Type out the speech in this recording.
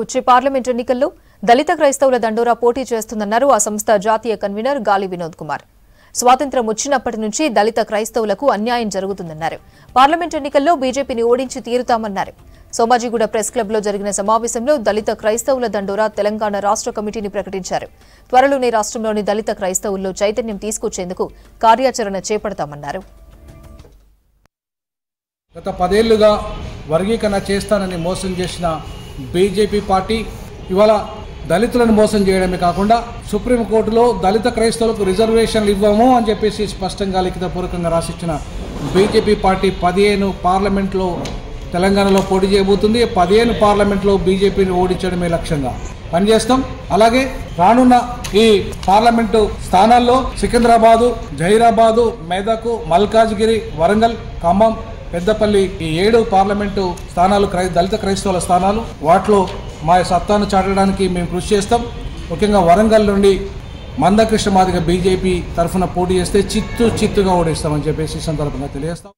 వచ్చే పార్లమెంట్ ఎన్నికల్లో దళిత క్రైస్తవుల దండోరా పోటీ చేస్తుందన్నారు ఆ సంస్థ జాతీయ కన్వీనర్ గాలి వినోద్ కుమార్. స్వాతంత్ర్యం వచ్చినప్పటి నుంచి దళిత క్రైస్తవులకు అన్యాయం జరుగుతుందన్నారు. పార్లమెంట్ ఎన్నికల్లో బీజేపీని ఓడించి తీరుతామన్నారు. సోమాజిగూడ ప్రెస్ క్లబ్లో జరిగిన సమావేశంలో దళిత క్రైస్తవుల దండోరా తెలంగాణ రాష్ట్ర కమిటీని ప్రకటించారు. త్వరలోనే రాష్ట్రంలోని దళిత క్రైస్తవుల్లో చైతన్యం తీసుకొచ్చేందుకు కార్యాచరణ చేపడతామన్నారు. గత 10 ఏళ్లుగా వర్గీకరణ చేస్తానని మోసం చేసిన బీజేపీ పార్టీ ఇవాళ దళితులను మోసం చేయడమే కాకుండా సుప్రీంకోర్టులో దళిత క్రైస్తవులకు రిజర్వేషన్లు ఇవ్వము అని చెప్పేసి స్పష్టంగా లిఖితపూర్వకంగా రాసిచ్చిన బీజేపీ పార్టీ 15 పార్లమెంట్లో తెలంగాణలో పోటీ చేయబోతుంది. 15 పార్లమెంట్లో బీజేపీని ఓడించడమే లక్ష్యంగా పనిచేస్తాం. అలాగే రానున్న ఈ పార్లమెంటు స్థానాల్లో సికింద్రాబాదు, జహీరాబాదు, మెదక్, మల్కాజ్గిరి, వరంగల్, ఖమ్మం, పెద్దపల్లి ఈ 7 పార్లమెంటు స్థానాలు దళిత క్రైస్తవుల స్థానాలు. వాటిలో మా సత్తాను చాటడానికి మేము కృషి చేస్తాం. ముఖ్యంగా వరంగల్ నుండి మందకృష్ణ మాదిగ బీజేపీ తరఫున పోటీ చేస్తే చిత్తుగా ఓడిస్తామని చెప్పేసి సందర్భంగా తెలియజేస్తాం.